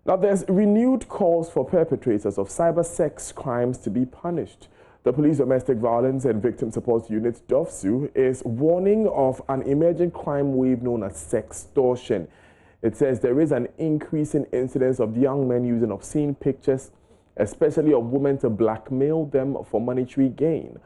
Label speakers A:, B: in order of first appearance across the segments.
A: Now, there's renewed calls for perpetrators of cybersex crimes to be punished. The Police Domestic Violence and Victim Support Unit, DOVSU, is warning of an emerging crime wave known as sextortion. It says there is an increase in incidents of young men using obscene pictures, especially of women, to blackmail them for monetary gain.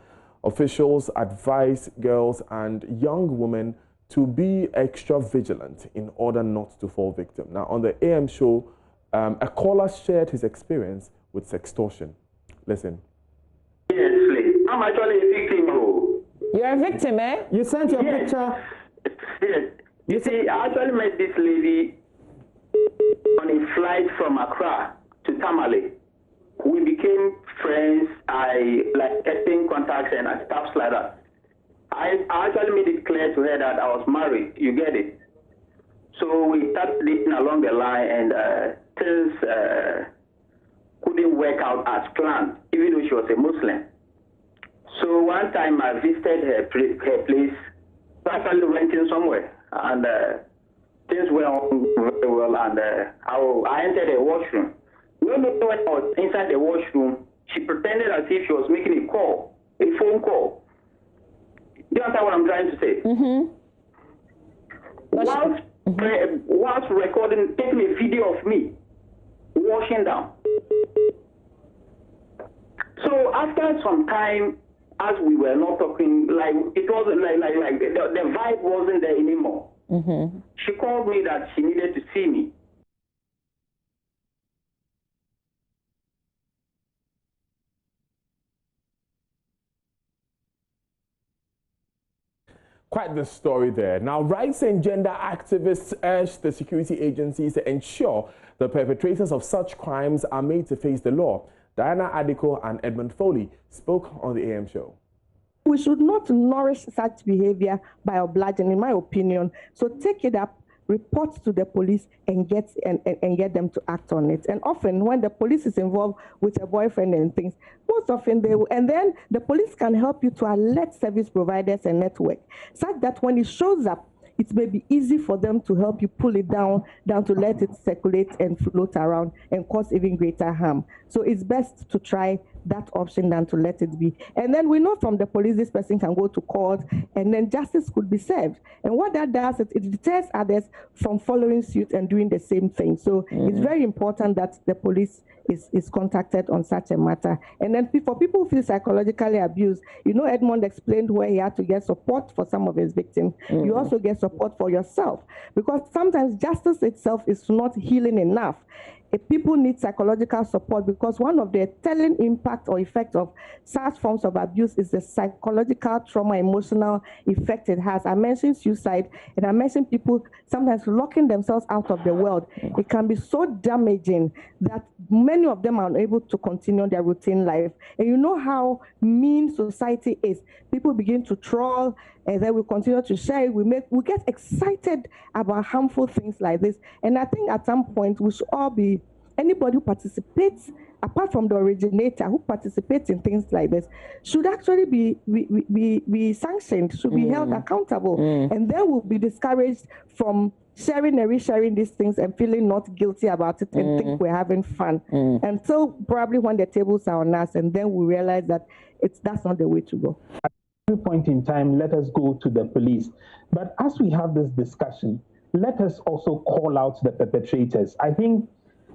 A: Officials advise girls and young women to be extra vigilant in order not to fall victim. Now, on the AM show, a caller shared his experience with sextortion. Listen.
B: Yes, please. I'm actually a victim.
C: You're a victim, eh?
D: You sent your picture.
B: Yes. You see, I actually met this lady on a flight from Accra to Tamale. We became friends. I exchanged contacts and stuff like that. I actually made it clear to her that I was married. You get it? So we started dating along the line, and things couldn't work out as planned, even though she was a Muslim. So one time I visited her place, actually renting somewhere, and things went on very well, and I entered the washroom. When I was inside the washroom, she pretended as if she was making a call, a phone call. Do you understand what I'm trying to say?
C: Mm-hmm.
B: Whilst recording, taking a video of me washing down. So after some time, as we were not talking, like it wasn't like the vibe wasn't there anymore.
C: Mm-hmm.
B: She called me that she needed to see me.
A: Quite the story there. Now, rights and gender activists urge the security agencies to ensure the perpetrators of such crimes are made to face the law. Diana Adiko and Edmund Foley spoke on the AM show.
E: We should not nourish such behavior by obliging, in my opinion. So take it up, report to the police, and get them to act on it. And often when the police is involved with a boyfriend and things, most often they will, and then the police can help you to alert service providers and network, such that when it shows up, it may be easy for them to help you pull it down to let it circulate and float around and cause even greater harm. So it's best to try that option than to let it be. And then we know from the police this person can go to court and then justice could be served. And what that does is it deters others from following suit and doing the same thing. So it's very important that the police is contacted on such a matter. And then for people who feel psychologically abused, you know, Edmund explained where he had to get support for some of his victims. You also get support for yourself, because sometimes justice itself is not healing enough. People need psychological support, because one of the telling impact or effect of such forms of abuse is the psychological trauma, emotional effect it has. I mentioned suicide, and I mentioned people sometimes locking themselves out of the world. It can be so damaging that many of them are unable to continue their routine life. And you know how mean society is. People begin to troll, and then we continue to share. We get excited about harmful things like this. And I think at some point we should all be, anybody who participates, apart from the originator, who participates in things like this, should actually be sanctioned, should be held accountable. And then we'll be discouraged from sharing and resharing these things and feeling not guilty about it and think we're having fun. Until probably when the tables are on us, and then we realize that that's not the way to go.
D: At every point in time, let us go to the police. But as we have this discussion, let us also call out the perpetrators. I think,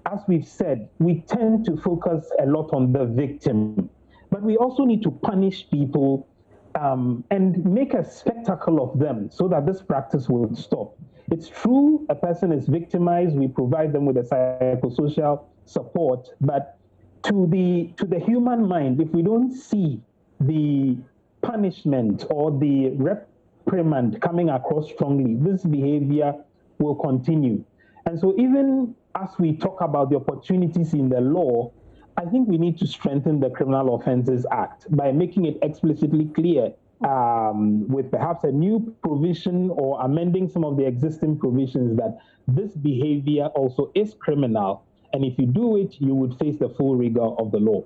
D: as we've said, we tend to focus a lot on the victim, but we also need to punish people and make a spectacle of them so that this practice will stop. It's true, a person is victimized, we provide them with a psychosocial support, but to the human mind, if we don't see the punishment or the reprimand coming across strongly, this behavior will continue. And so even as we talk about the opportunities in the law, I think we need to strengthen the Criminal Offences Act by making it explicitly clear with perhaps a new provision or amending some of the existing provisions that this behavior also is criminal. And if you do it, you would face the full rigor of the law.